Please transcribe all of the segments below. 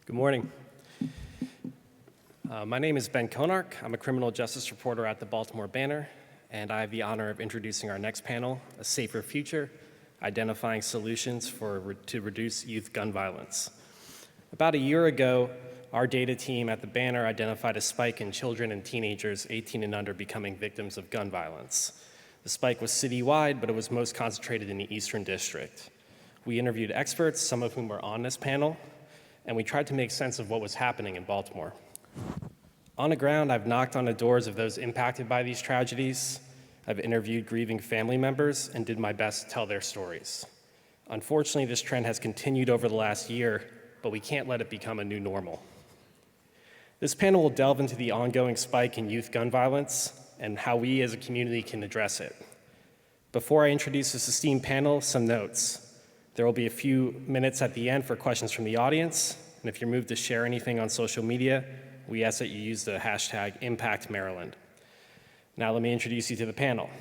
Good morning. My name is Ben Conarck. I'm a criminal justice reporter at the Baltimore Banner, and I have the honor of introducing our next panel, A Safer Future, Identifying Solutions to Reduce Youth Gun Violence. About a year ago, our data team at the Banner identified a spike in children and teenagers 18 and under becoming victims of gun violence. The spike was citywide, but it was most concentrated in the Eastern District. We interviewed experts, some of whom were on this panel, and we tried to make sense of what was happening in Baltimore. On the ground, I've knocked on the doors of those impacted by these tragedies. I've interviewed grieving family members and did my best to tell their stories. Unfortunately, this trend has continued over the last year, but we can't let it become a new normal. This panel will delve into the ongoing spike in youth gun violence and how we as a community can address it. Before I introduce this esteemed panel, some notes. There will be a few minutes at the end for questions from the audience, and if you're moved to share anything on social media, we ask that you use the hashtag #ImpactMaryland. Now let me introduce you to the panel.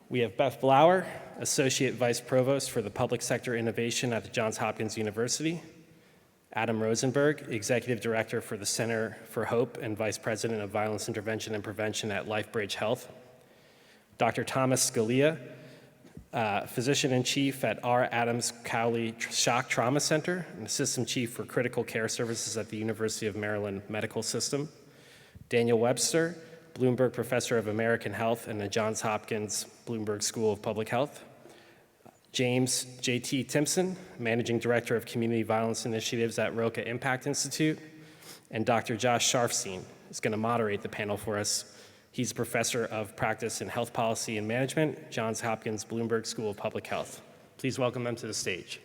We have Beth Blauer, Associate Vice Provost for the Public Sector Innovation at the Johns Hopkins University, Adam Rosenberg, Executive Director for the Center for Hope and Vice President of Violence Intervention and Prevention at Lifebridge Health, Dr. Thomas Scalea, Physician-in-Chief at R. Adams Cowley Shock Trauma Center, and Assistant Chief for Critical Care Services at the University of Maryland Medical System, Daniel Webster, Bloomberg Professor of American Health and the Johns Hopkins Bloomberg School of Public Health, James J.T. Timpson, Managing Director of Community Violence Initiatives at Roca Impact Institute, and Dr. Josh Sharfstein is going to moderate the panel for us. He's a professor of practice in health policy and management, Johns Hopkins Bloomberg School of Public Health. Please welcome them to the stage.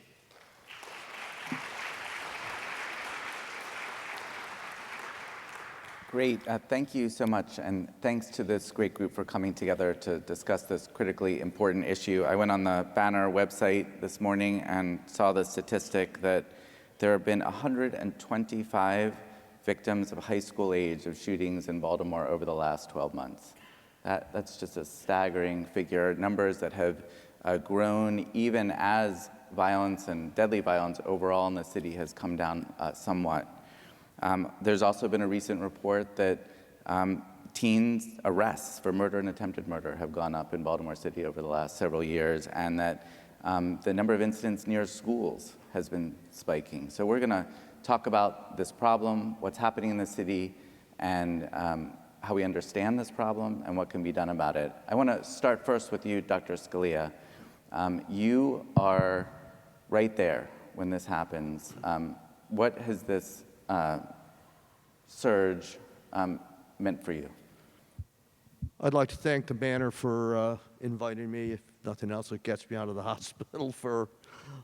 Great, thank you so much, and thanks to this great group for coming together to discuss this critically important issue. I went on the Banner website this morning and saw the statistic that there have been 125 victims of high school age of shootings in Baltimore over the last 12 months. That's just a staggering figure, numbers that have grown even as violence and deadly violence overall in the city has come down somewhat. There's also been a recent report that teens arrests for murder and attempted murder have gone up in Baltimore City over the last several years, and that the number of incidents near schools has been spiking. So we're gonna talk about this problem, what's happening in the city, and how we understand this problem and what can be done about it. I want to start first with you, Dr. Scalea. You are right there when this happens. What has this surge meant for you? I'd like to thank the Banner for inviting me. If nothing else, it gets me out of the hospital for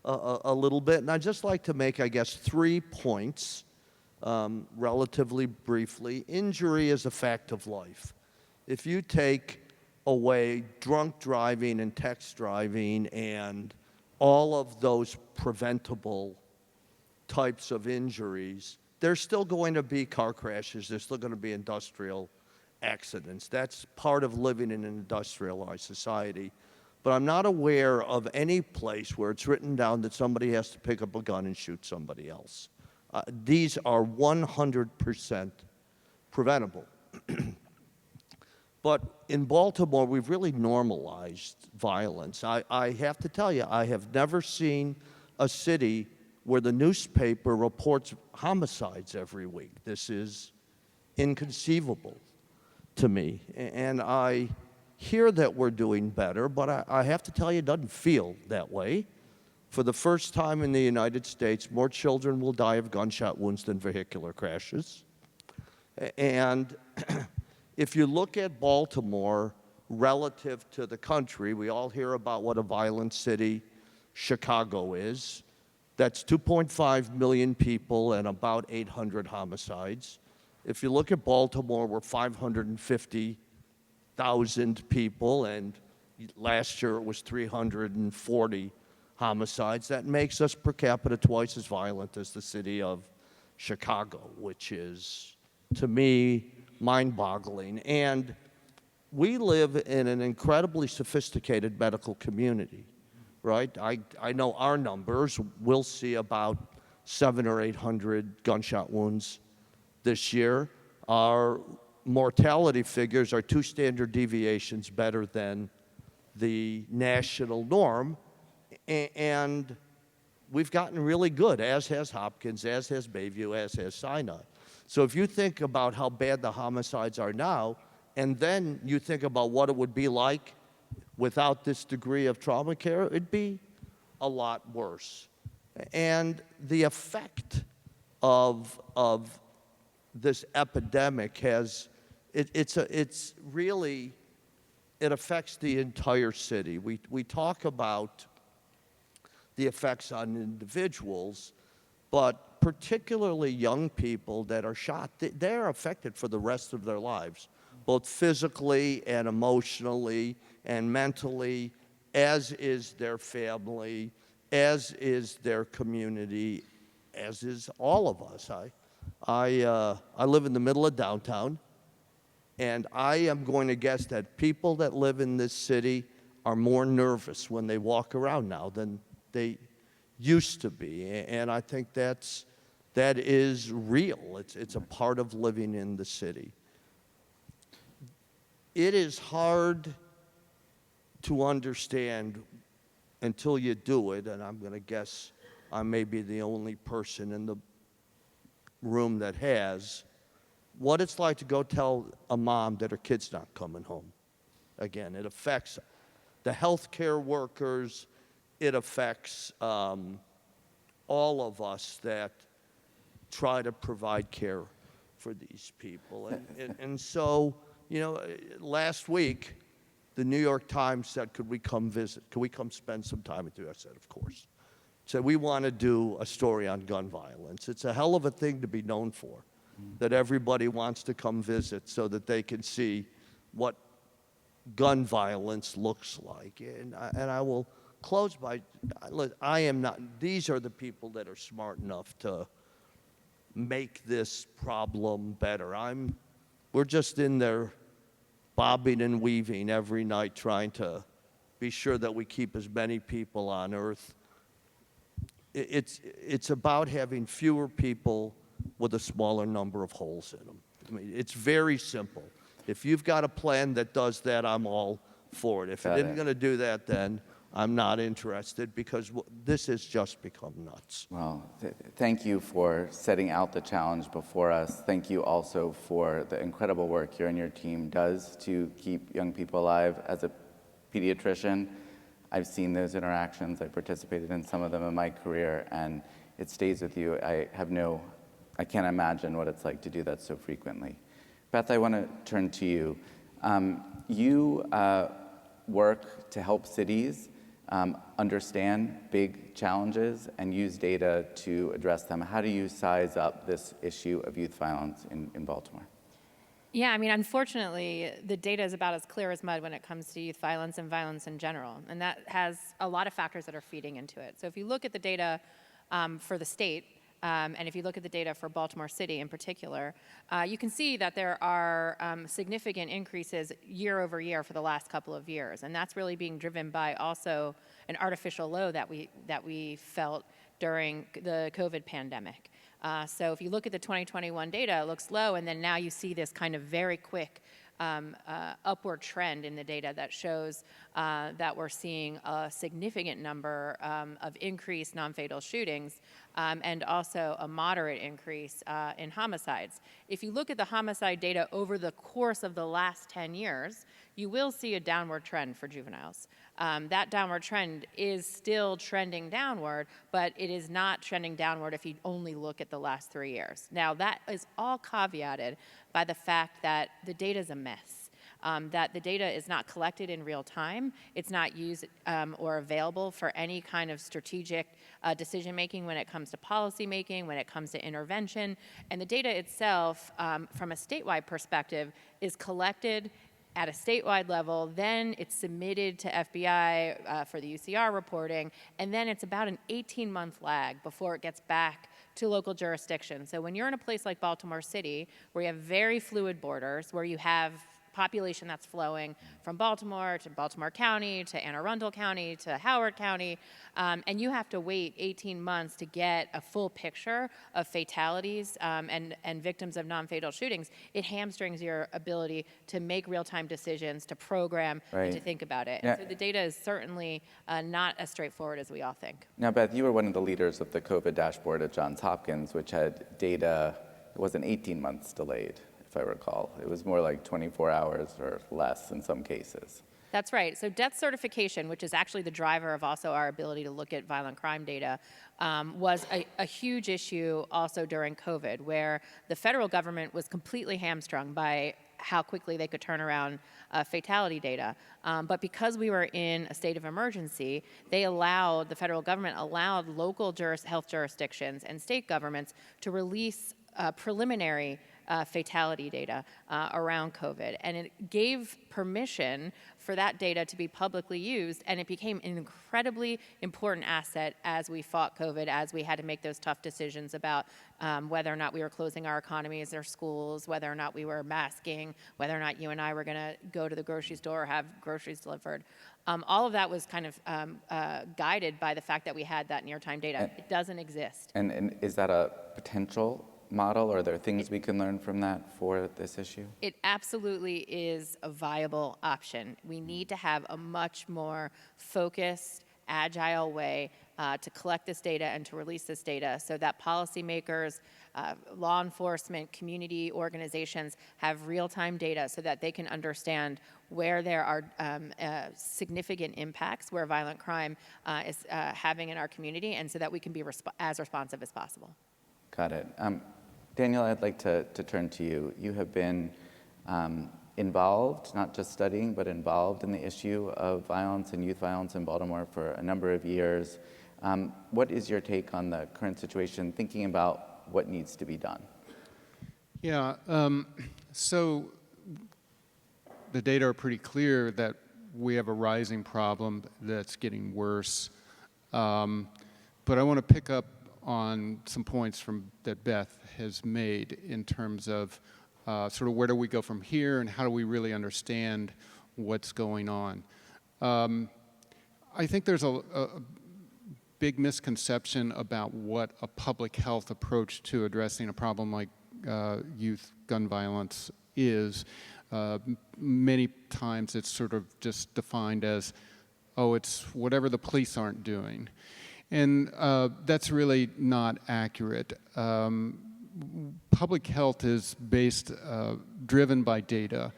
a little bit. And I'd just like to make, I guess, 3 points relatively briefly. Injury is a fact of life. If you take away drunk driving and text driving and all of those preventable types of injuries, there's still going to be car crashes. There's still going to be industrial accidents. That's part of living in an industrialized society. But I'm not aware of any place where it's written down that somebody has to pick up a gun and shoot somebody else. These are 100% preventable. But in Baltimore, we've really normalized violence. I have to tell you, I have never seen a city where the newspaper reports homicides every week. This is inconceivable to me. And I hear that we're doing better, but I have to tell you, it doesn't feel that way. For the first time in the United States, more children will die of gunshot wounds than vehicular crashes. And if you look at Baltimore relative to the country, we all hear about what a violent city Chicago is. That's 2.5 million people and about 800 homicides. If you look at Baltimore, we're 550,000 people, and last year it was 340 homicides. That makes us per capita twice as violent as the city of Chicago, which is, to me, mind-boggling. And we live in an incredibly sophisticated medical community, right? I know our numbers. We'll see about 700 or 800 gunshot wounds this year. Our mortality figures are 2 standard deviations better than the national norm, and we've gotten really good, as has Hopkins, as has Bayview, as has Sinai. So if you think about how bad the homicides are now, and then you think about what it would be like without this degree of trauma care, it'd be a lot worse. And the effect of this epidemic has, it's really, it affects the entire city. We talk about the effects on individuals, but particularly young people that are shot, they're affected for the rest of their lives, both physically and emotionally and mentally, as is their family, as is their community, as is all of us. I live in the middle of downtown, and I am going to guess that people that live in this city are more nervous when they walk around now than they used to be. And I think that is real. It's a part of living in the city. It is hard to understand until you do it, and I'm going to guess I may be the only person in the room that has, what it's like to go tell a mom that her kid's not coming home. Again, it affects the healthcare workers. It affects all of us that try to provide care for these people. And so, you know, last week, the New York Times said, could we come visit? Could we come spend some time with you? I said, of course. Said, we want to do a story on gun violence. It's a hell of a thing to be known for, that everybody wants to come visit so that they can see what gun violence looks like. And I will close by, I am not, these are the people that are smart enough to make this problem better. We're just in there bobbing and weaving every night trying to be sure that we keep as many people on earth. It's about having fewer people with a smaller number of holes in them. I mean, it's very simple. If you've got a plan that does that, I'm all for it. If it isn't going to do that, then I'm not interested, because this has just become nuts. Well, thank you for setting out the challenge before us. Thank you also for the incredible work you and your team does to keep young people alive. As a pediatrician, I've seen those interactions. I participated in some of them in my career, and it stays with you. I can't imagine what it's like to do that so frequently. Beth, I want to turn to you. You work to help cities understand big challenges and use data to address them. How do you size up this issue of youth violence in Baltimore? Yeah, I mean, unfortunately, the data is about as clear as mud when it comes to youth violence and violence in general. And that has a lot of factors that are feeding into it. So if you look at the data for the state, and if you look at the data for Baltimore City in particular, you can see that there are significant increases year over year for the last couple of years. And that's really being driven by also an artificial low that we felt during the COVID pandemic. So if you look at the 2021 data, it looks low, and then now you see this kind of very quick upward trend in the data that shows that we're seeing a significant number of increased non-fatal shootings and also a moderate increase in homicides. If you look at the homicide data over the course of the last 10 years, you will see a downward trend for juveniles. That downward trend is still trending downward, but it is not trending downward if you only look at the last 3 years. Now, that is all caveated by the fact that the data is a mess, that the data is not collected in real time, it's not used or available for any kind of strategic decision making when it comes to policy making, when it comes to intervention, and the data itself, from a statewide perspective, is collected at a statewide level, then it's submitted to FBI for the UCR reporting, and then it's about an 18-month lag before it gets back to local jurisdiction. So when you're in a place like Baltimore City, where you have very fluid borders, where you have population that's flowing from Baltimore to Baltimore County to Anne Arundel County to Howard County, and you have to wait 18 months to get a full picture of fatalities and victims of non-fatal shootings. It hamstrings your ability to make real-time decisions, to program, and to think about it. Yeah. And so the data is certainly not as straightforward as we all think. Now, Beth, you were one of the leaders of the COVID dashboard at Johns Hopkins, which had data, it wasn't 18 months delayed, if I recall. It was more like 24 hours or less in some cases. That's right. So death certification, which is actually the driver of also our ability to look at violent crime data, was a huge issue also during COVID, where the federal government was completely hamstrung by how quickly they could turn around fatality data. But because we were in a state of emergency, the federal government allowed local health jurisdictions and state governments to release preliminary fatality data around COVID. And it gave permission for that data to be publicly used, and it became an incredibly important asset as we fought COVID, as we had to make those tough decisions about whether or not we were closing our economies or schools, whether or not we were masking, whether or not you and I were going to go to the grocery store or have groceries delivered. All of that was kind of guided by the fact that we had that near-time data. It doesn't exist. And is that a potential model? Are there things we can learn from that for this issue? It absolutely is a viable option. We need to have a much more focused, agile way to collect this data and to release this data so that policymakers, law enforcement, community organizations have real-time data so that they can understand where there are significant impacts, where violent crime is having in our community, and so that we can be as responsive as possible. Got it. Daniel, I'd like to turn to you. You have been involved, not just studying, but involved in the issue of violence and youth violence in Baltimore for a number of years. What is your take on the current situation, thinking about what needs to be done? Yeah, so the data are pretty clear that we have a rising problem that's getting worse. But I want to pick up on some points that Beth has made in terms of sort of where do we go from here and how do we really understand what's going on. I think there's a big misconception about what a public health approach to addressing a problem like youth gun violence is. Many times it's sort of just defined as, oh, it's whatever the police aren't doing. And that's really not accurate. Public health is driven by data,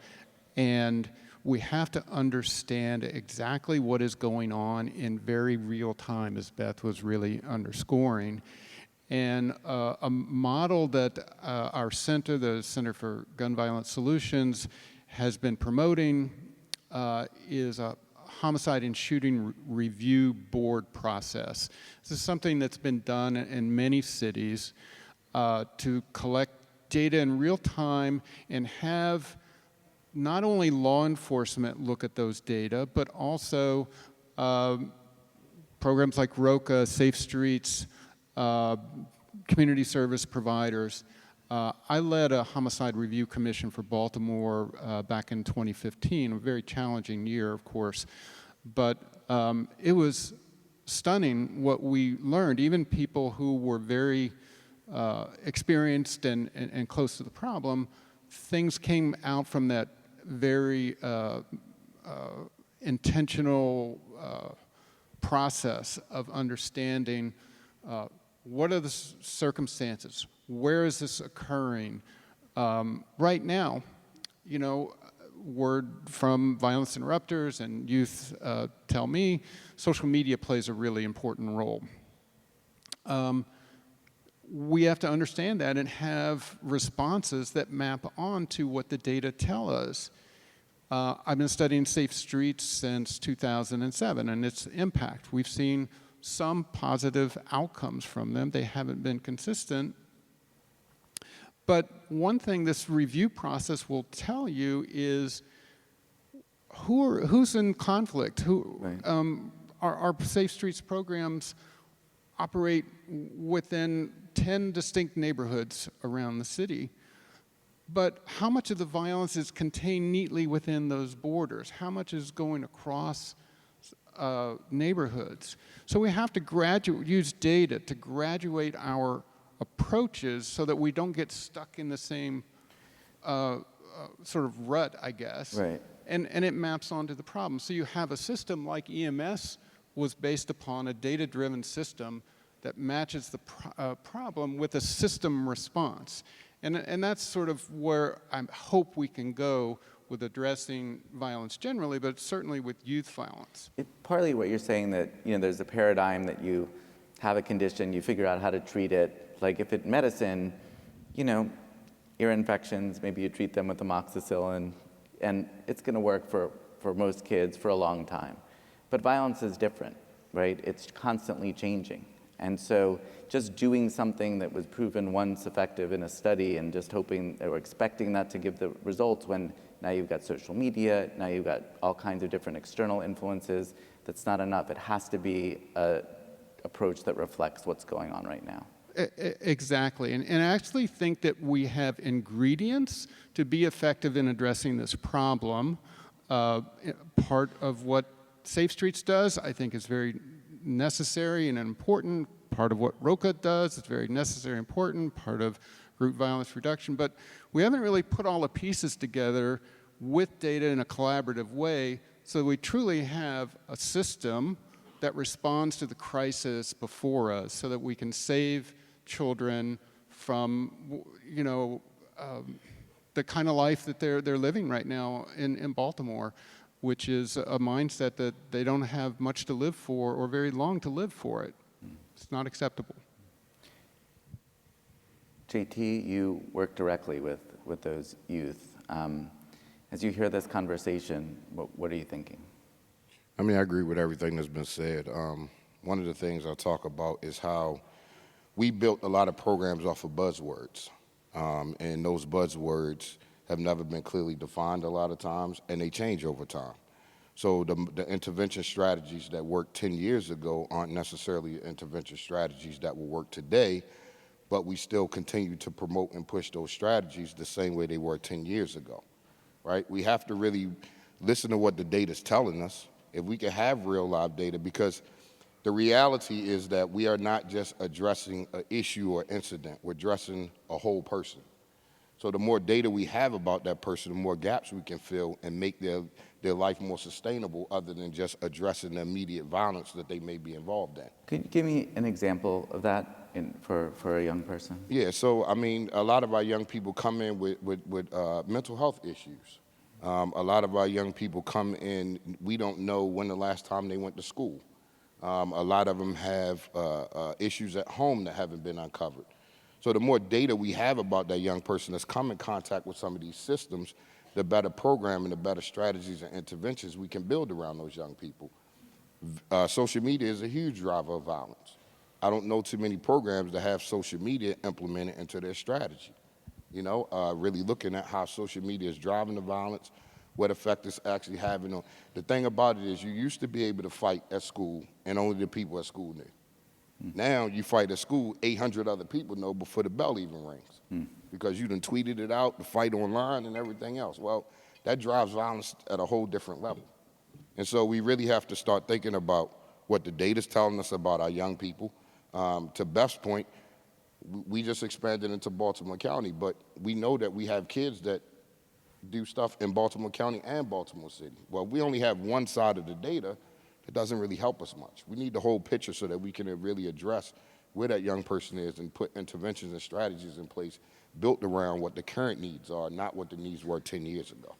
and we have to understand exactly what is going on in very real time, as Beth was really underscoring. And a model that our center, the Center for Gun Violence Solutions, has been promoting is a homicide and shooting review board process. This is something that's been done in many cities to collect data in real time and have not only law enforcement look at those data, but also programs like ROCA, Safe Streets, community service providers. I led a homicide review commission for Baltimore back in 2015, a very challenging year, of course, but it was stunning what we learned. Even people who were very experienced and close to the problem, things came out from that very intentional process of understanding what are the circumstances, where is this occurring? Right now, you know, word from violence interrupters and youth tell me social media plays a really important role. We have to understand that and have responses that map onto what the data tell us. I've been studying Safe Streets since 2007 and its impact. We've seen some positive outcomes from them. They haven't been consistent. But one thing this review process will tell you is who's in conflict. Our Safe Streets programs operate within 10 distinct neighborhoods around the city. But how much of the violence is contained neatly within those borders? How much is going across neighborhoods? So we have to use data to graduate our approaches so that we don't get stuck in the same sort of rut, I guess. Right. And it maps onto the problem. So you have a system like EMS was based upon a data-driven system that matches the problem with a system response. And that's sort of where I hope we can go with addressing violence generally, but certainly with youth violence. Partly what you're saying that, there's a paradigm that you have a condition, you figure out how to treat it. Like if it's medicine, ear infections, maybe you treat them with amoxicillin, and it's going to work for most kids for a long time. But violence is different, right? It's constantly changing. And so just doing something that was proven once effective in a study and just hoping or expecting that to give the results when now you've got social media, now you've got all kinds of different external influences, that's not enough. It has to be an approach that reflects what's going on right now. Exactly. And I actually think that we have ingredients to be effective in addressing this problem. Part of what Safe Streets does, I think, is very necessary and important. Part of what ROCA does is very necessary and important. Part of group violence reduction. But we haven't really put all the pieces together with data in a collaborative way so we truly have a system that responds to the crisis before us so that we can save children from, the kind of life that they're living right now in Baltimore, which is a mindset that they don't have much to live for or very long to live for it. It's not acceptable. JT, you work directly with those youth. As you hear this conversation, what are you thinking? I mean, I agree with everything that's been said. One of the things I talk about is how we built a lot of programs off of buzzwords. And those buzzwords have never been clearly defined a lot of times, and they change over time. So the intervention strategies that worked 10 years ago aren't necessarily intervention strategies that will work today, but we still continue to promote and push those strategies the same way they were 10 years ago, right? We have to really listen to what the data's telling us, if we can have real live data, because the reality is that we are not just addressing an issue or incident, we're addressing a whole person. So the more data we have about that person, the more gaps we can fill and make their life more sustainable other than just addressing the immediate violence that they may be involved in. Could you give me an example of that for a young person? Yeah, so I mean, a lot of our young people come in with mental health issues. A lot of our young people come in, we don't know when the last time they went to school. A lot of them have issues at home that haven't been uncovered. So the more data we have about that young person that's come in contact with some of these systems, the better programming, the better strategies and interventions we can build around those young people. Social media is a huge driver of violence. I don't know too many programs that have social media implemented into their strategy. Really looking at how social media is driving the violence, what effect it's actually having on. The thing about it is you used to be able to fight at school and only the people at school knew. Now you fight at school, 800 other people know before the bell even rings because you done tweeted it out, the fight online and everything else. Well, that drives violence at a whole different level. And so we really have to start thinking about what the data's telling us about our young people. To Beth's point, we just expanded into Baltimore County, but we know that we have kids that do stuff in Baltimore County and Baltimore City. Well, we only have one side of the data. It doesn't really help us much. We need the whole picture so that we can really address where that young person is and put interventions and strategies in place built around what the current needs are, not what the needs were 10 years ago.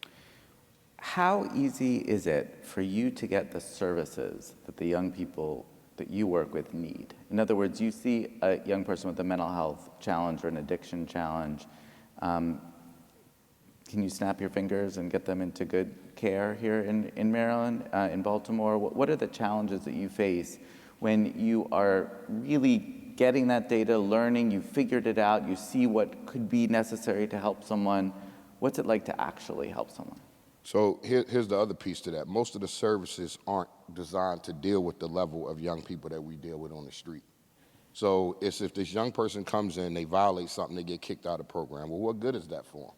How easy is it for you to get the services that the young people that you work with need? In other words, you see a young person with a mental health challenge or an addiction challenge. Can you snap your fingers and get them into good care here in Maryland, in Baltimore? What are the challenges that you face when you are really getting that data, learning, you figured it out, you see what could be necessary to help someone? What's it like to actually help someone? So here's the other piece to that. Most of the services aren't designed to deal with the level of young people that we deal with on the street. So it's if this young person comes in, they violate something, they get kicked out of the program. Well, what good is that for them?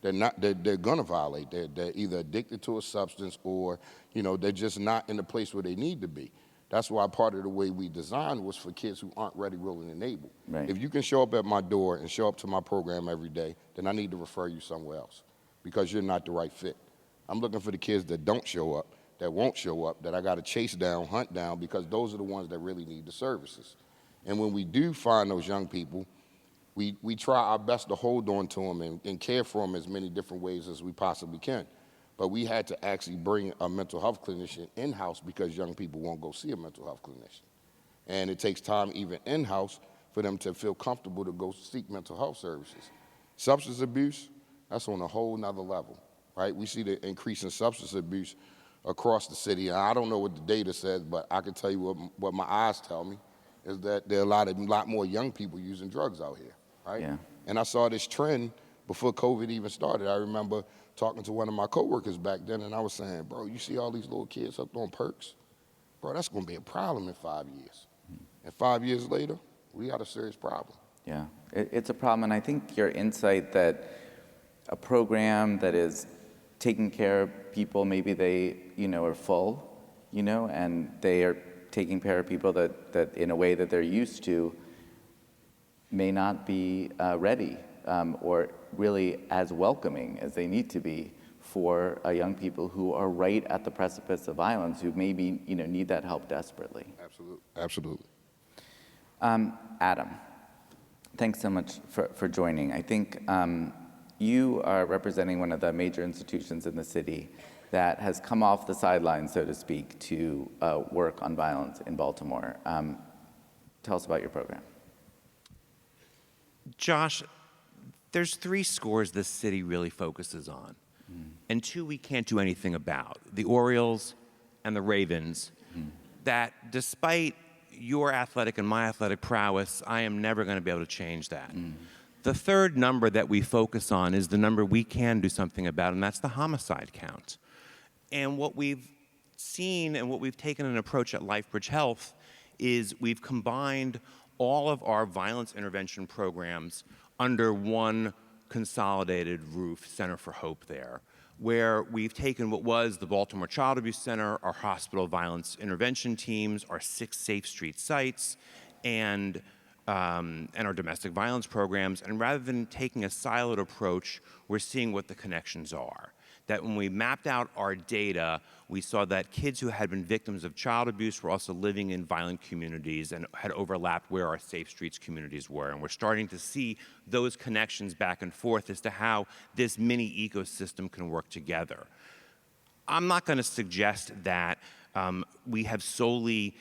they're gonna violate. They're either addicted to a substance or, they're just not in the place where they need to be. That's why part of the way we designed was for kids who aren't ready, willing, and able. Right. If you can show up at my door and show up to my program every day, then I need to refer you somewhere else because you're not the right fit. I'm looking for the kids that don't show up, that won't show up, that I got to chase down, hunt down, because those are the ones that really need the services. And when we do find those young people, we try our best to hold on to them and care for them as many different ways as we possibly can. But we had to actually bring a mental health clinician in-house because young people won't go see a mental health clinician. And it takes time even in-house for them to feel comfortable to go seek mental health services. Substance abuse, that's on a whole nother level, right? We see the increase in substance abuse across the city. And I don't know what the data says, but I can tell you what my eyes tell me is that there are a lot more young people using drugs out here, right? Yeah. And I saw this trend before COVID even started. I remember talking to one of my coworkers back then, and I was saying, bro, you see all these little kids hooked on perks? Bro, that's gonna be a problem in 5 years. And 5 years later, we got a serious problem. Yeah, it's a problem, and I think your insight that a program that is taking care of people, maybe they, are full, and they are taking care of people that in a way that they're used to may not be ready or really as welcoming as they need to be for young people who are right at the precipice of violence, who maybe need that help desperately. Absolutely. Adam, thanks so much for joining. I think you are representing one of the major institutions in the city that has come off the sidelines, so to speak, to work on violence in Baltimore. Tell us about your program. Josh, there's 3 scores this city really focuses on, and 2 we can't do anything about, the Orioles and the Ravens, that despite your athletic and my athletic prowess, I am never going to be able to change that. The 3rd number that we focus on is the number we can do something about, and that's the homicide count. And what we've seen and what we've taken an approach at Lifebridge Health is we've combined all of our violence intervention programs under one consolidated roof, Center for Hope there, where we've taken what was the Baltimore Child Abuse Center, our hospital violence intervention teams, our 6 Safe Street sites, and our domestic violence programs. And rather than taking a siloed approach, we're seeing what the connections are. That when we mapped out our data, we saw that kids who had been victims of child abuse were also living in violent communities and had overlapped where our Safe Streets communities were. And we're starting to see those connections back and forth as to how this mini ecosystem can work together. I'm not going to suggest that we have solely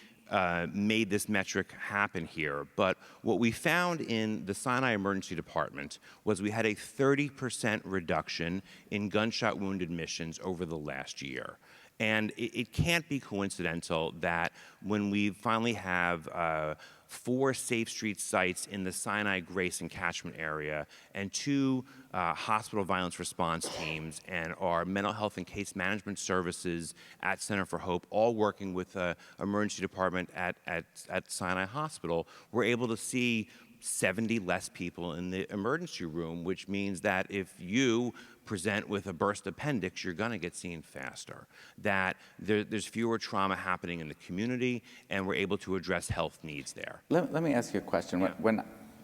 made this metric happen here, but what we found in the Sinai Emergency Department was we had a 30% reduction in gunshot wound admissions over the last year. And it can't be coincidental that when we finally have 4 Safe Street sites in the Sinai, Grace, and catchment area, and 2 hospital violence response teams, and our mental health and case management services at Center for Hope, all working with the emergency department at Sinai Hospital, we're able to see 70 less people in the emergency room, which means that if you present with a burst appendix, you're going to get seen faster. That there's fewer trauma happening in the community, and we're able to address health needs there. Let me ask you a question. Yeah.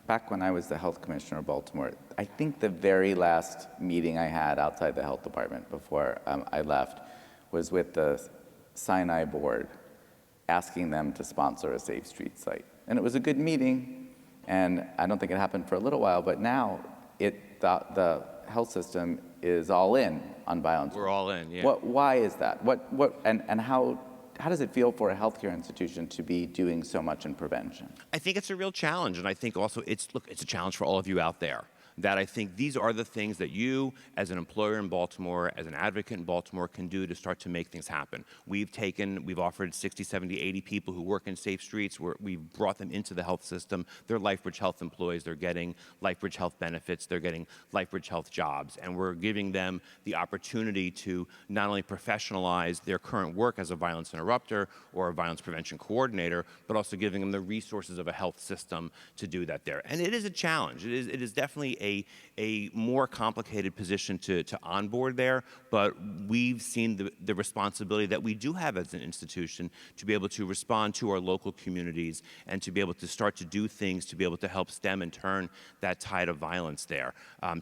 Back when I was the health commissioner of Baltimore, I think the very last meeting I had outside the health department before I left was with the Sinai board, asking them to sponsor a Safe Street site. And it was a good meeting, and I don't think it happened for a little while, but now the health system is all in on violence. We're all in, yeah. Why is that? And how does it feel for a healthcare institution to be doing so much in prevention? I think it's a real challenge, and I think also it's a challenge for all of you out there. That I think these are the things that you, as an employer in Baltimore, as an advocate in Baltimore, can do to start to make things happen. We've offered 60, 70, 80 people who work in Safe Streets. We've brought them into the health system. They're Lifebridge Health employees. They're getting Lifebridge Health benefits. They're getting Lifebridge Health jobs. And we're giving them the opportunity to not only professionalize their current work as a violence interrupter or a violence prevention coordinator, but also giving them the resources of a health system to do that there. And it is a challenge. It is definitely a more complicated position to onboard there, but we've seen the responsibility that we do have as an institution to be able to respond to our local communities and to be able to start to do things to be able to help stem and turn that tide of violence there.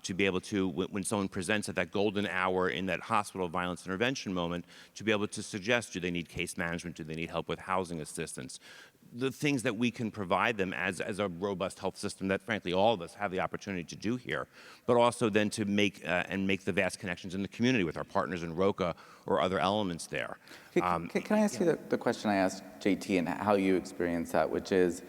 To be able to, when someone presents at that golden hour in that hospital violence intervention moment, to be able to suggest, do they need case management, do they need help with housing assistance, the things that we can provide them as a robust health system that, frankly, all of us have the opportunity to do here, but also then to make the vast connections in the community with our partners in ROCA or other elements there. Can I ask you the question I asked JT and how you experience that, which is,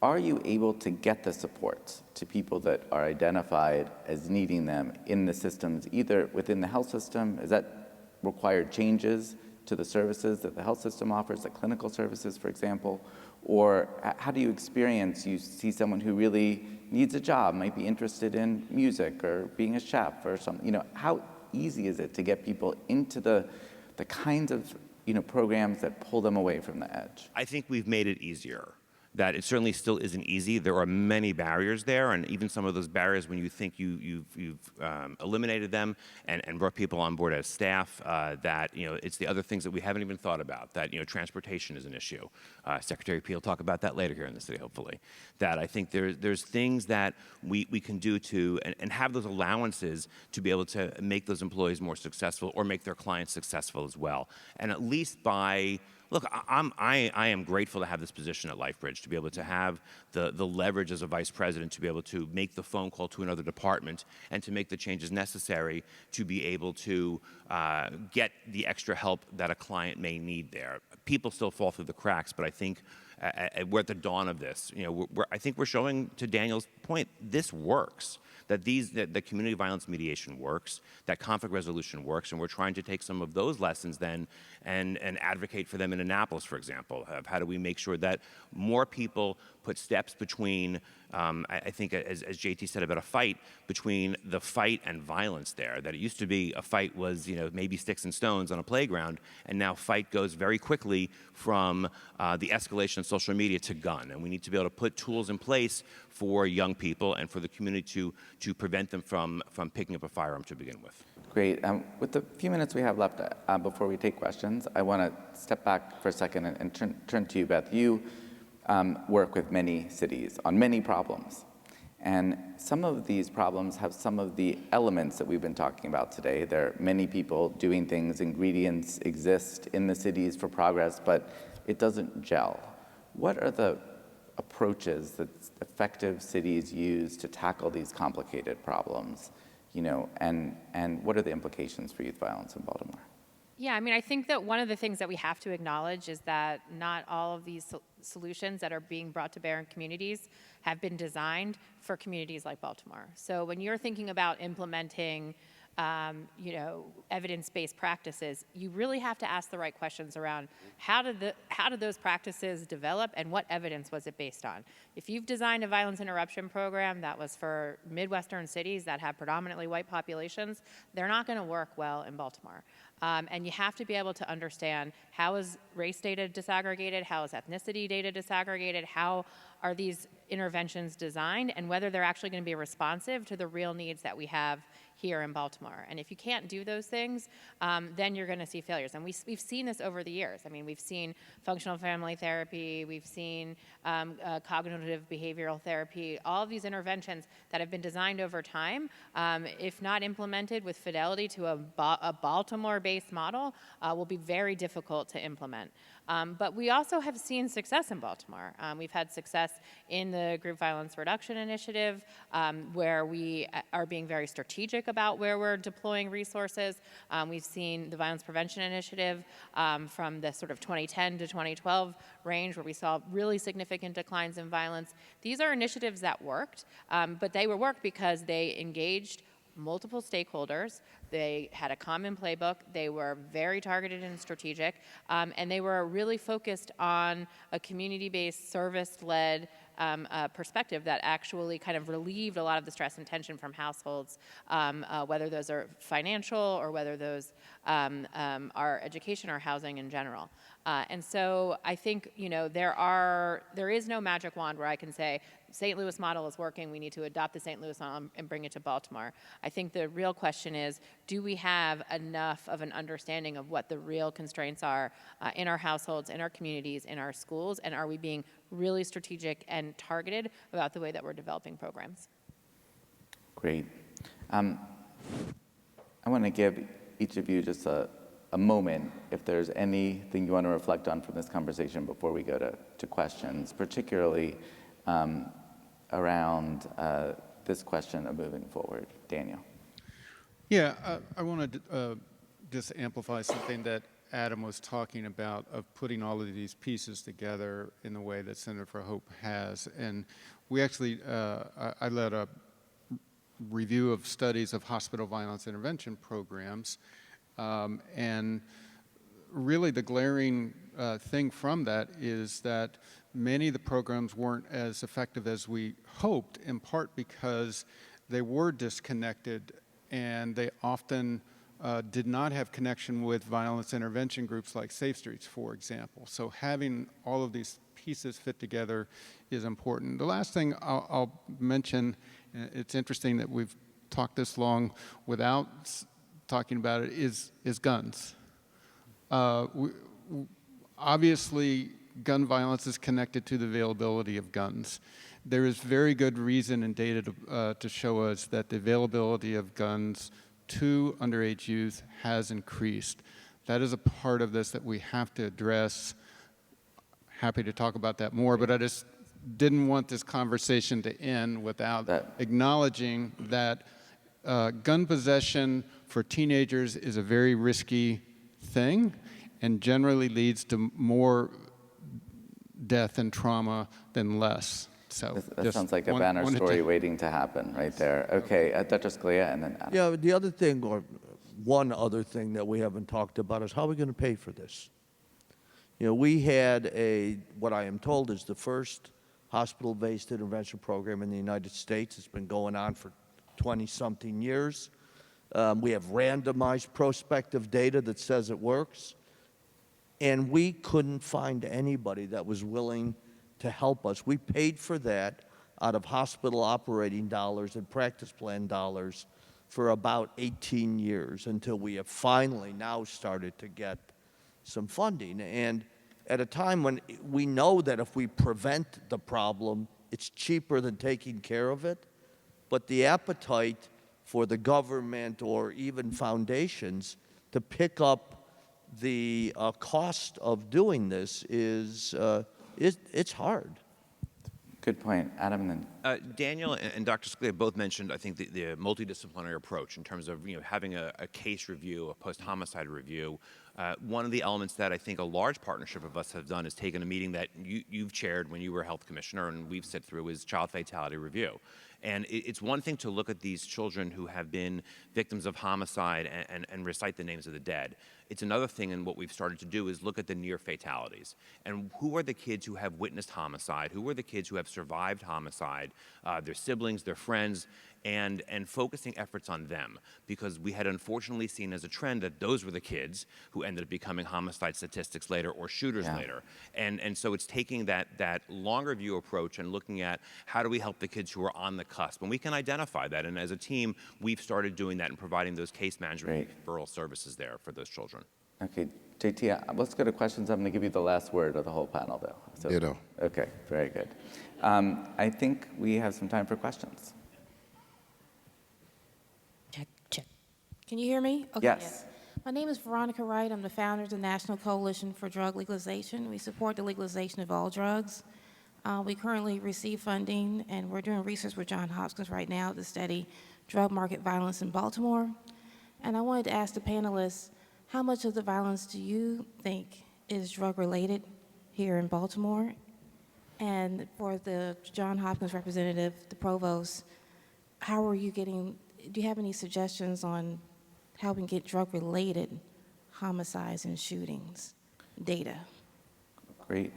are you able to get the supports to people that are identified as needing them in the systems, either within the health system? Is that required changes to the services that the health system offers, the clinical services, for example? Or how do you experience, you see someone who really needs a job, might be interested in music or being a chef or something, how easy is it to get people into the kinds of, programs that pull them away from the edge? I think we've made it easier. That it certainly still isn't easy. There are many barriers there, and even some of those barriers, when you think you've eliminated them and brought people on board as staff, that it's the other things that we haven't even thought about. That transportation is an issue. Secretary Peel will talk about that later here in the city, hopefully. That I think there's things that we can do to and have those allowances to be able to make those employees more successful or make their clients successful as well. And at least by look, I am grateful to have this position at Lifebridge, to be able to have the leverage as a vice president to be able to make the phone call to another department and to make the changes necessary to be able to get the extra help that a client may need there. People still fall through the cracks, but I think we're at the dawn of this. I think we're showing, to Daniel's point, this works. That the community violence mediation works, that conflict resolution works, and we're trying to take some of those lessons then and advocate for them in Annapolis, for example. Of how do we make sure that more people put steps between, I think as JT said about a fight, between the fight and violence there. That it used to be a fight was maybe sticks and stones on a playground, and now fight goes very quickly from the escalation of social media to gun. And we need to be able to put tools in place for young people and for the community to prevent them from picking up a firearm to begin with. Great. With the few minutes we have left before we take questions, I want to step back for a second and turn to you, Beth. You work with many cities on many problems. And some of these problems have some of the elements that we've been talking about today. There are many people doing things, ingredients exist in the cities for progress, but it doesn't gel. What are the approaches that effective cities use to tackle these complicated problems, and what are the implications for youth violence in Baltimore? Yeah, I think that one of the things that we have to acknowledge is that not all of these solutions that are being brought to bear in communities have been designed for communities like Baltimore. So when you're thinking about implementing evidence-based practices, you really have to ask the right questions around how did those practices develop and what evidence was it based on? If you've designed a violence interruption program that was for Midwestern cities that have predominantly white populations, they're not going to work well in Baltimore. And you have to be able to understand, how is race data disaggregated, how is ethnicity data disaggregated, how are these interventions designed, and whether they're actually going to be responsive to the real needs that we have here in Baltimore. And if you can't do those things, then you're going to see failures. And we've seen this over the years. We've seen functional family therapy, we've seen cognitive behavioral therapy, all of these interventions that have been designed over time, if not implemented with fidelity to a Baltimore-based model, will be very difficult to implement. But we also have seen success in Baltimore. We've had success in the Group Violence Reduction Initiative, where we are being very strategic about where we're deploying resources. We've seen the Violence Prevention Initiative from the sort of 2010 to 2012 range, where we saw really significant declines in violence. These are initiatives that worked, but they worked because they engaged multiple stakeholders. They had a common playbook. They were very targeted and strategic, and they were really focused on a community-based, service-led perspective that actually kind of relieved a lot of the stress and tension from households, whether those are financial or whether those are education or housing in general. And so I think there is no magic wand where I can say St. Louis model is working, we need to adopt the St. Louis model and bring it to Baltimore. I think the real question is, do we have enough of an understanding of what the real constraints are in our households, in our communities, in our schools, and are we being really strategic and targeted about the way that we're developing programs? Great. I want to give each of you just a moment if there's anything you want to reflect on from this conversation before we go to questions, particularly around this question of moving forward. Daniel. Yeah, I wanted to just amplify something that Adam was talking about, of putting all of these pieces together in the way that Center for Hope has. And we actually, I led a review of studies of hospital violence intervention programs. And really the glaring thing from that is that many of the programs weren't as effective as we hoped, in part because they were disconnected and they often did not have connection with violence intervention groups like Safe Streets, for example. So having all of these pieces fit together is important. The last thing I'll mention, it's interesting that we've talked this long without talking about it, is guns. Obviously, gun violence is connected to the availability of guns. There is very good reason and data to show us that the availability of guns to underage youth has increased. That is a part of this that we have to address. Happy to talk about that more, but I just didn't want this conversation to end without acknowledging that gun possession for teenagers is a very risky thing and generally leads to more death and trauma than less. So that sounds like a Banner story waiting to happen right there. Okay, Dr. Scalea, and then Adam. Yeah, the other thing, or one other thing that we haven't talked about is how are we going to pay for this? You know, we had what I am told is the first hospital-based intervention program in the United States. It's been going on for 20-something years. We have randomized prospective data that says it works. And we couldn't find anybody that was willing to help us. We paid for that out of hospital operating dollars and practice plan dollars for about 18 years until we have finally now started to get some funding. And at a time when we know that if we prevent the problem, it's cheaper than taking care of it, but the appetite for the government or even foundations to pick up the cost of doing this it's hard. Good point. Adam, and then Daniel and Dr. Scalea both mentioned, I think, the multidisciplinary approach in terms of having a case review, a post-homicide review. One of the elements that I think a large partnership of us have done is taken a meeting that you've chaired when you were health commissioner and we've sit through is child fatality review. And it's one thing to look at these children who have been victims of homicide and recite the names of the dead. It's another thing, and what we've started to do is look at the near fatalities. And who are the kids who have witnessed homicide? Who are the kids who have survived homicide? Their siblings, their friends, and focusing efforts on them. Because we had unfortunately seen as a trend that those were the kids who ended up becoming homicide statistics later or shooters later. And so it's taking that longer view approach and looking at how do we help the kids who are on the cusp. And we can identify that. And as a team, we've started doing that and providing those case management referral services there for those children. Okay, JT, let's go to questions. I'm going to give you the last word of the whole panel, though. So, Ditto. Okay, very good. I think we have some time for questions. Check. Can you hear me? Okay, Yes. My name is Veronica Wright. I'm the founder of the National Coalition for Drug Legalization. We support the legalization of all drugs. We currently receive funding, and we're doing research with Johns Hopkins right now to study drug market violence in Baltimore. And I wanted to ask the panelists, how much of the violence do you think is drug-related here in Baltimore? And for the Johns Hopkins representative, the Provost, how are you getting, do you have any suggestions on helping get drug-related homicides and shootings data?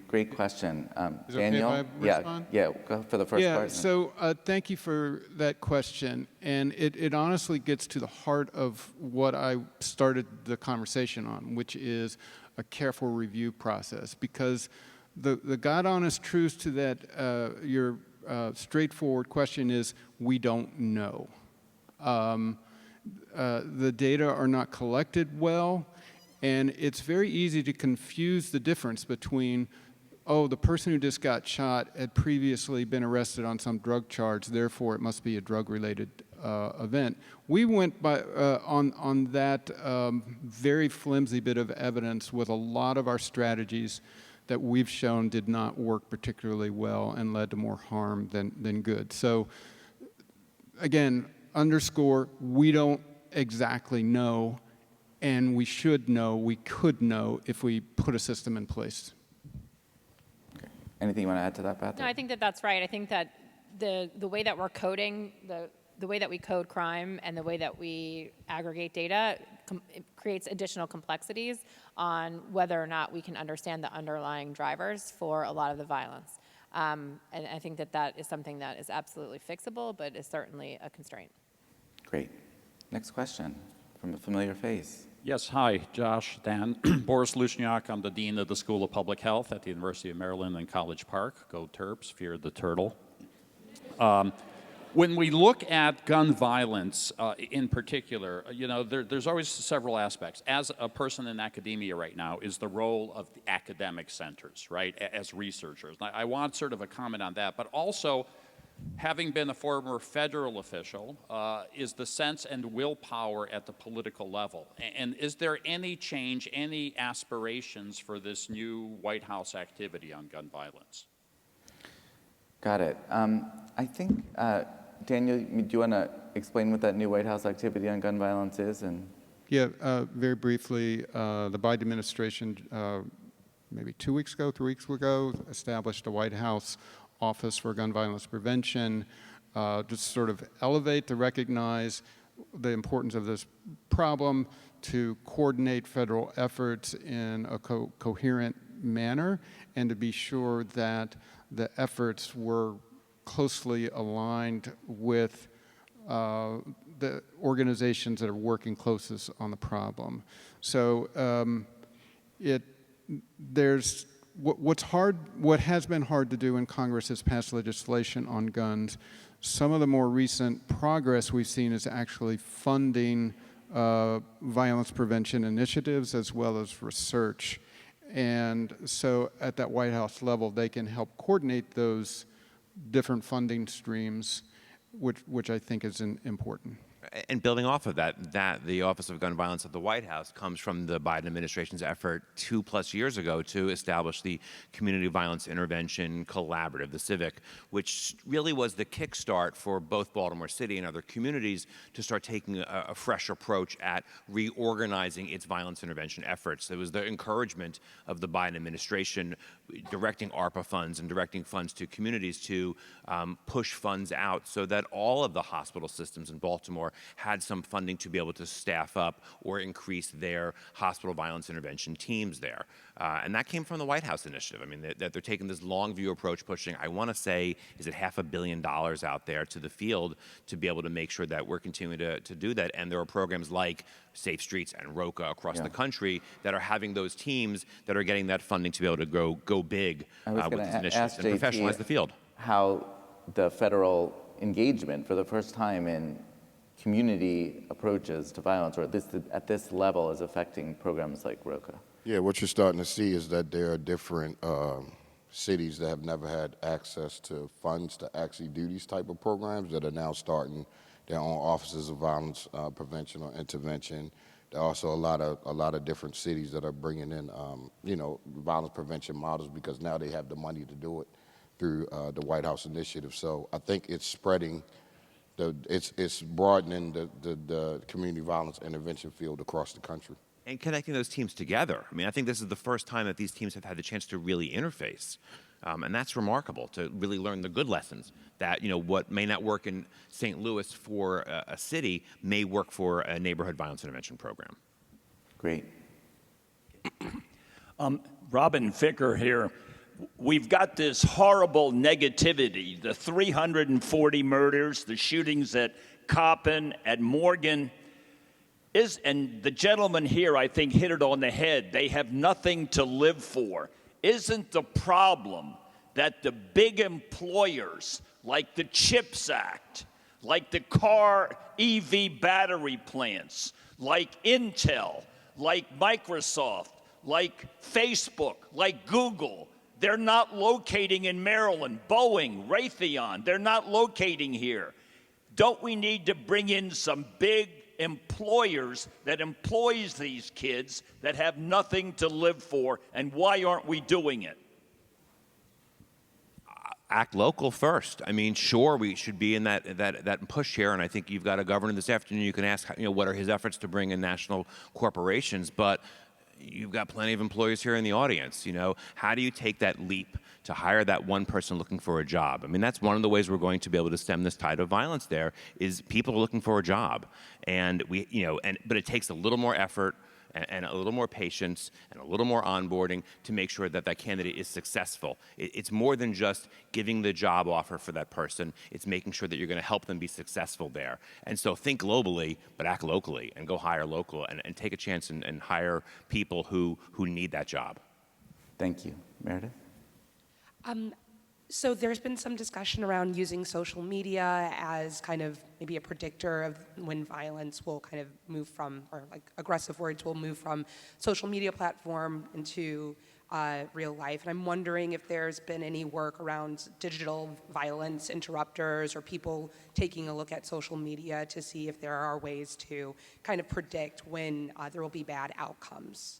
Great question. Is it Daniel? okay if I respond? Yeah, go for the first part. Yeah, so thank you for that question. And it honestly gets to the heart of what I started the conversation on, which is a careful review process. Because the God-honest truth to that, your straightforward question is we don't know. The data are not collected well, and it's very easy to confuse the difference between, oh, the person who just got shot had previously been arrested on some drug charge, therefore it must be a drug-related event. We went by, on that very flimsy bit of evidence with a lot of our strategies that we've shown did not work particularly well and led to more harm than good. So again, underscore, we don't exactly know, and we should know, we could know if we put a system in place. Okay. Anything you want to add to that, Beth? No, I think that that's right. I think that the way that we're coding, the way that we code crime and the way that we aggregate data it creates additional complexities on whether or not we can understand the underlying drivers for a lot of the violence. And I think that that is something that is absolutely fixable, but is certainly a constraint. Great. Next question from a familiar face. Yes, hi, Josh, Dan. Boris Lushniak, I'm the Dean of the School of Public Health at the University of Maryland in College Park. Go Terps, fear the turtle. When we look at gun violence in particular, you know, there's always several aspects. As a person in academia right now is the role of the academic centers, right, as researchers. I want sort of a comment on that, but also, having been a former federal official, is the sense and willpower at the political level. And is there any change, any aspirations for this new White House activity on gun violence? Got it. I think, Daniel, do you want to explain what that new White House activity on gun violence is? Yeah, very briefly, the Biden administration, maybe 2 weeks ago, 3 weeks ago, established a White House Office for Gun Violence Prevention, to sort of elevate, to recognize the importance of this problem, to coordinate federal efforts in a coherent manner, and to be sure that the efforts were closely aligned with the organizations that are working closest on the problem. So what has been hard to do in Congress is pass legislation on guns. Some of the more recent progress we've seen is actually funding violence prevention initiatives as well as research. And so at that White House level, they can help coordinate those different funding streams, which I think is important. And building off of that, the Office of Gun Violence at the White House comes from the Biden administration's effort 2+ years ago to establish the Community Violence Intervention Collaborative, the CIVIC, which really was the kickstart for both Baltimore City and other communities to start taking a fresh approach at reorganizing its violence intervention efforts. It was the encouragement of the Biden administration directing ARPA funds and directing funds to communities to push funds out so that all of the hospital systems in Baltimore had some funding to be able to staff up or increase their hospital violence intervention teams there. And that came from the White House initiative. I mean, they're taking this long view approach, pushing, I want to say, is it $500 million out there to the field to be able to make sure that we're continuing to do that. And there are programs like Safe Streets and ROCA across the country that are having those teams that are getting that funding to be able to go big with these initiatives and professionalize the field. How the federal engagement for the first time in community approaches to violence, or at this level, is affecting programs like ROCA? Yeah, what you're starting to see is that there are different cities that have never had access to funds to actually do these type of programs that are now starting their own offices of violence prevention or intervention. There are also a lot of different cities that are bringing in, violence prevention models because now they have the money to do it through the White House initiative. So I think it's spreading. It's broadening the community violence intervention field across the country. And connecting those teams together. I mean, I think this is the first time that these teams have had the chance to really interface. And that's remarkable, to really learn the good lessons that, what may not work in St. Louis for a city may work for a neighborhood violence intervention program. Great. Robin Ficker here. We've got this horrible negativity, the 340 murders, the shootings at Coppin, at Morgan. And the gentleman here, I think, hit it on the head. They have nothing to live for. Isn't the problem that the big employers, like the CHIPS Act, like the car EV battery plants, like Intel, like Microsoft, like Facebook, like Google, they're not locating in Maryland. Boeing, Raytheon, they're not locating here. Don't we need to bring in some big employers that employs these kids that have nothing to live for, and why aren't we doing it? Act local first. I mean, sure, we should be in that push here, and I think you've got a governor this afternoon. You can ask, what are his efforts to bring in national corporations, but you've got plenty of employers here in the audience. How do you take that leap to hire that one person looking for a job? I mean, that's one of the ways we're going to be able to stem this tide of violence. There is people are looking for a job, and but it takes a little more effort and a little more patience and a little more onboarding to make sure that that candidate is successful. It's more than just giving the job offer for that person. It's making sure that you're going to help them be successful there. And so think globally, but act locally, and go hire local, and take a chance and hire people who need that job. Thank you. Meredith? So there's been some discussion around using social media as kind of maybe a predictor of when violence will kind of move from, or like aggressive words will move from social media platform into real life. And I'm wondering if there's been any work around digital violence interrupters, or people taking a look at social media to see if there are ways to kind of predict when there will be bad outcomes.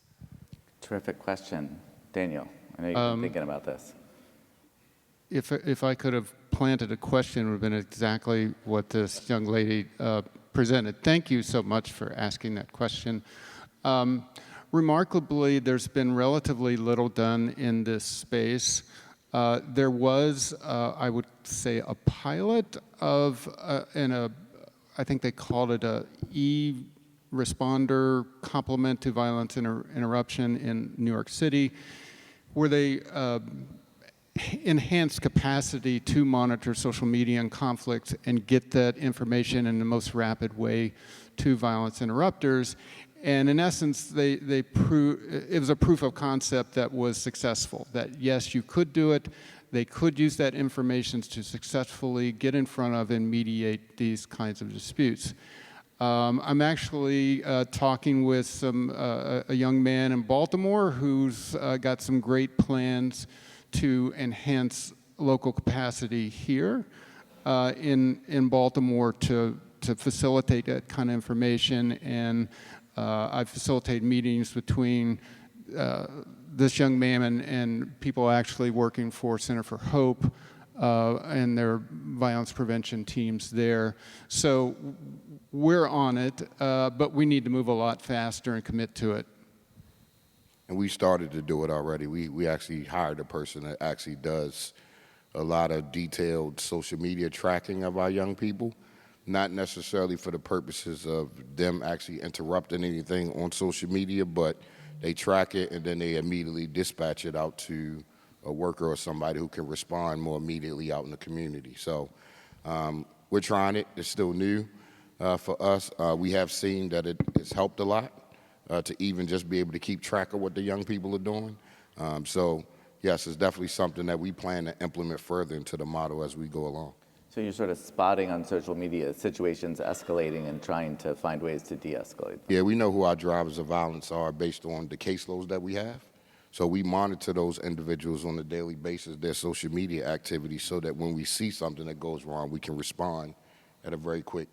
Terrific question. Daniel, I know you've been thinking about this. If I could have planted a question, it would have been exactly what this young lady presented. Thank you so much for asking that question. Remarkably, there's been relatively little done in this space. There was, I would say, a pilot of, I think they called it a e-responder complement to violence interruption in New York City, where they enhanced capacity to monitor social media and conflict and get that information in the most rapid way to violence interrupters. And in essence, it was a proof of concept that was successful, that yes, you could do it. They could use that information to successfully get in front of and mediate these kinds of disputes. I'm actually talking with a young man in Baltimore who's got some great plans to enhance local capacity here in Baltimore to facilitate that kind of information. And I've facilitated meetings between this young man and people actually working for Center for Hope and their violence prevention teams there. So we're on it, but we need to move a lot faster and commit to it. And we started to do it already. We actually hired a person that actually does a lot of detailed social media tracking of our young people, not necessarily for the purposes of them actually interrupting anything on social media, but they track it and then they immediately dispatch it out to a worker or somebody who can respond more immediately out in the community. So we're trying it. It's still new for us. We have seen that it's helped a lot. To even just be able to keep track of what the young people are doing. So yes, it's definitely something that we plan to implement further into the model as we go along. So you're sort of spotting on social media situations escalating and trying to find ways to de-escalate them. Yeah, we know who our drivers of violence are based on the caseloads that we have. So we monitor those individuals on a daily basis, their social media activities, so that when we see something that goes wrong, we can respond at a very quick,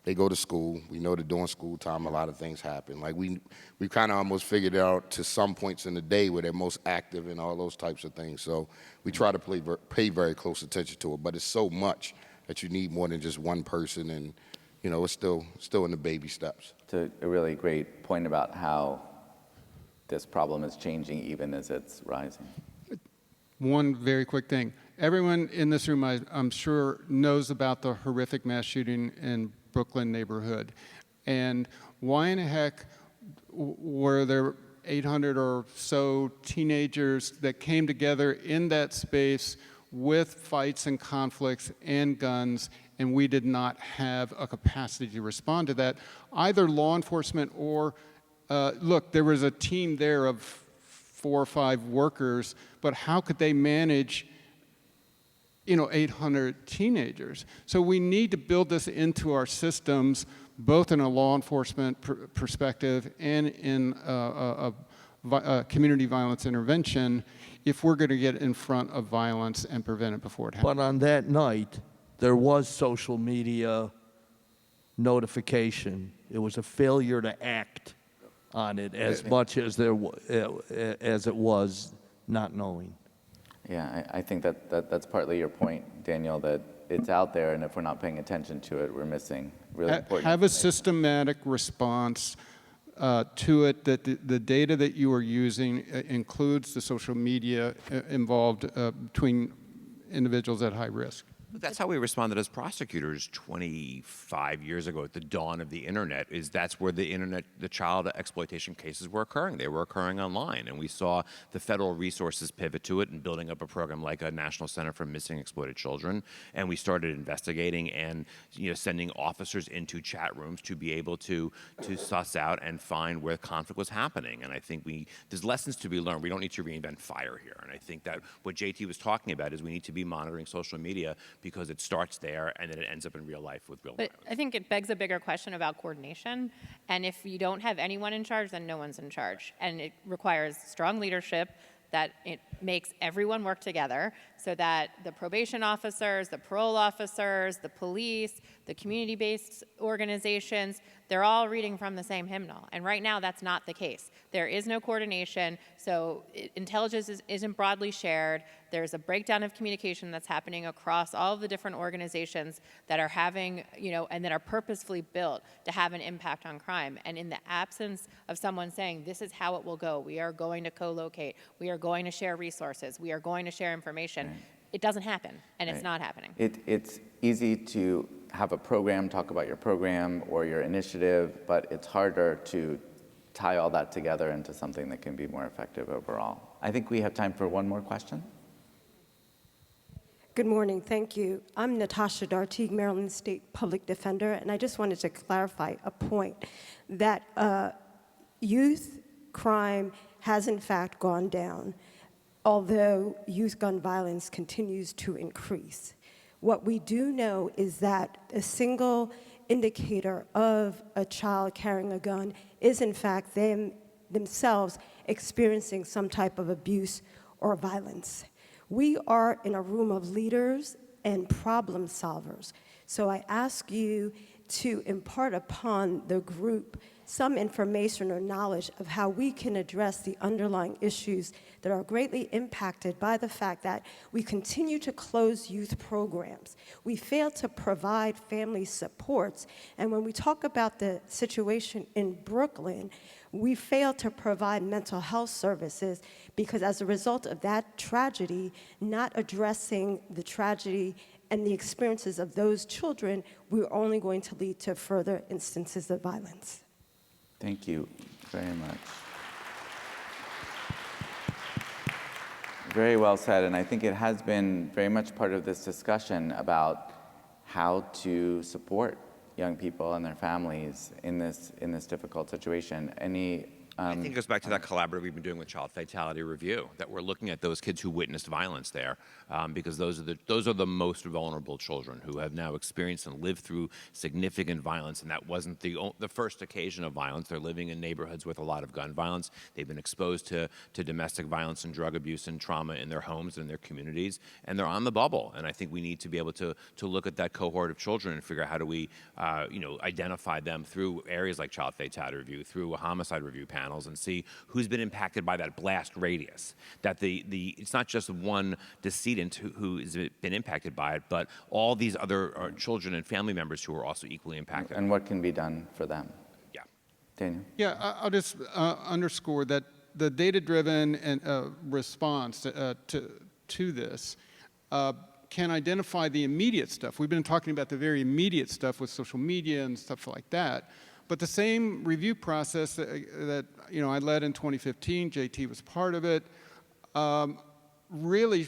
They go to school. We know that during school time, a lot of things happen. Like we kind of almost figured out to some points in the day where they're most active and all those types of things. So we try to pay very close attention to it. But it's so much that you need more than just one person, and it's still in the baby steps. It's a really great point about how this problem is changing even as it's rising. One very quick thing. Everyone in this room, I'm sure, knows about the horrific mass shooting in Brooklyn neighborhood. And why in the heck were there 800 or so teenagers that came together in that space with fights and conflicts and guns, and we did not have a capacity to respond to that? Either law enforcement or, look, there was a team there of 4 or 5 workers, but how could they manage 800 teenagers. So we need to build this into our systems, both in a law enforcement perspective and in community violence intervention, if we're going to get in front of violence and prevent it before it happens. But on that night, there was social media notification. It was a failure to act on it as much as as it was not knowing. Yeah, I think that's partly your point, Daniel, that it's out there, and if we're not paying attention to it, we're missing really important Have a information. systematic response to it, that the data that you are using includes the social media involved between individuals at high risk. That's how we responded as prosecutors 25 years ago at the dawn of the internet. That's where the child exploitation cases were occurring. They were occurring online, and we saw the federal resources pivot to it and building up a program like a National Center for Missing Exploited Children. And we started investigating and sending officers into chat rooms to be able to suss out and find where conflict was happening. And I think there's lessons to be learned. We don't need to reinvent fire here. And I think that what JT was talking about is we need to be monitoring social media, because it starts there and then it ends up in real life with real But violence. I think it begs a bigger question about coordination. And if you don't have anyone in charge, then no one's in charge. And it requires strong leadership, that it makes everyone work together so that the probation officers, the parole officers, the police, the community-based organizations, they're all reading from the same hymnal. And right now, that's not the case. There is no coordination, so intelligence isn't broadly shared. There's a breakdown of communication that's happening across all of the different organizations that are having, and that are purposefully built to have an impact on crime. And in the absence of someone saying, this is how it will go, we are going to co-locate, we are going to share resources, we are going to share information, it doesn't happen, and it's not happening. It's easy to have a program, talk about your program or your initiative, but it's harder to tie all that together into something that can be more effective overall. I think we have time for one more question. Good morning, thank you. I'm Natasha Darteague, Maryland State Public Defender, and I just wanted to clarify a point that youth crime has in fact gone down, although youth gun violence continues to increase. What we do know is that a single indicator of a child carrying a gun is in fact themselves experiencing some type of abuse or violence. We are in a room of leaders and problem solvers. So I ask you to impart upon the group some information or knowledge of how we can address the underlying issues that are greatly impacted by the fact that we continue to close youth programs. We fail to provide family supports. And when we talk about the situation in Brooklyn, we fail to provide mental health services because as a result of that tragedy, not addressing the tragedy and the experiences of those children, we're only going to lead to further instances of violence. Thank you very much. Very well said, and I think it has been very much part of this discussion about how to support young people and their families in this difficult situation. I think it goes back to that collaborative we've been doing with Child Fatality Review, that we're looking at those kids who witnessed violence there, because those are the most vulnerable children who have now experienced and lived through significant violence, and that wasn't the first occasion of violence. They're living in neighborhoods with a lot of gun violence. They've been exposed to domestic violence and drug abuse and trauma in their homes and in their communities, and they're on the bubble. And I think we need to be able to look at that cohort of children and figure out how do we identify them through areas like Child Fatality Review, through a homicide review panels, and see who's been impacted by that blast radius. That it's not just one decedent who has been impacted by it, but all these other children and family members who are also equally impacted. And what can be done for them? Yeah. Daniel? Yeah, I'll just underscore that the data-driven and response to this can identify the immediate stuff. We've been talking about the very immediate stuff with social media and stuff like that. But the same review process that I led in 2015, JT was part of it, really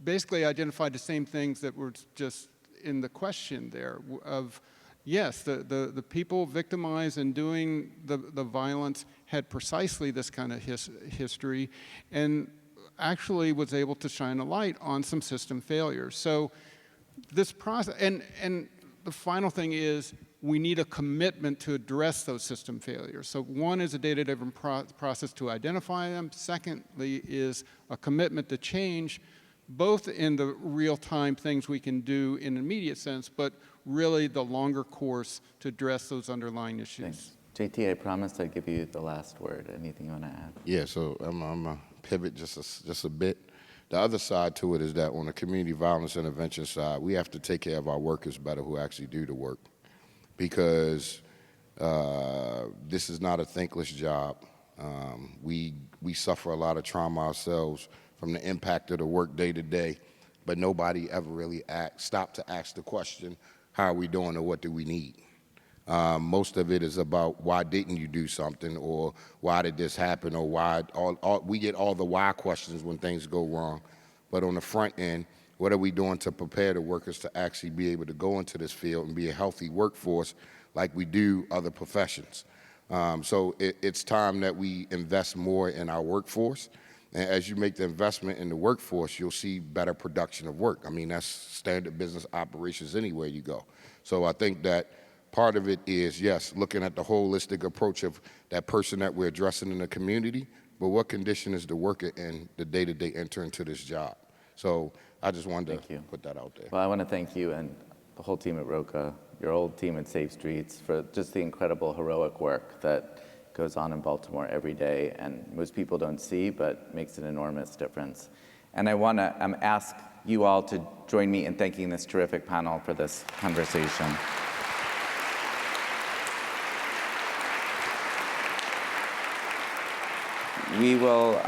basically identified the same things that were just in the question there of, yes, the people victimized and doing the violence had precisely this kind of history. And actually was able to shine a light on some system failures. So this process, and the final thing is we need a commitment to address those system failures. So one is a data-driven process to identify them. Secondly is a commitment to change, both in the real-time things we can do in an immediate sense, but really the longer course to address those underlying issues. Thanks. JT, I promised I'd give you the last word. Anything you want to add? Yeah, so I'm going to pivot just a bit. The other side to it is that on the community violence intervention side, we have to take care of our workers better who actually do the work, because this is not a thankless job. We suffer a lot of trauma ourselves from the impact of the work day to day, but nobody ever really stopped to ask the question, how are we doing or what do we need? Most of it is about why didn't you do something, or why did this happen, or why. We get all the why questions when things go wrong. But on the front end, what are we doing to prepare the workers to actually be able to go into this field and be a healthy workforce like we do other professions? So it's time that we invest more in our workforce. And as you make the investment in the workforce, you'll see better production of work. I mean, that's standard business operations anywhere you go. So I think that part of it is, yes, looking at the holistic approach of that person that we're addressing in the community, but what condition is the worker in the day-to-day enter into this job? So I just wanted to put that out there. Well, I want to thank you and the whole team at ROCA, your old team at Safe Streets, for just the incredible heroic work that goes on in Baltimore every day, and most people don't see, but makes an enormous difference. And I want to ask you all to join me in thanking this terrific panel for this conversation. We will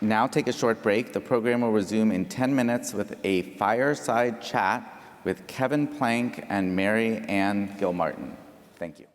now take a short break. The program will resume in 10 minutes with a fireside chat with Kevin Plank and Mary Ann Gilmartin. Thank you.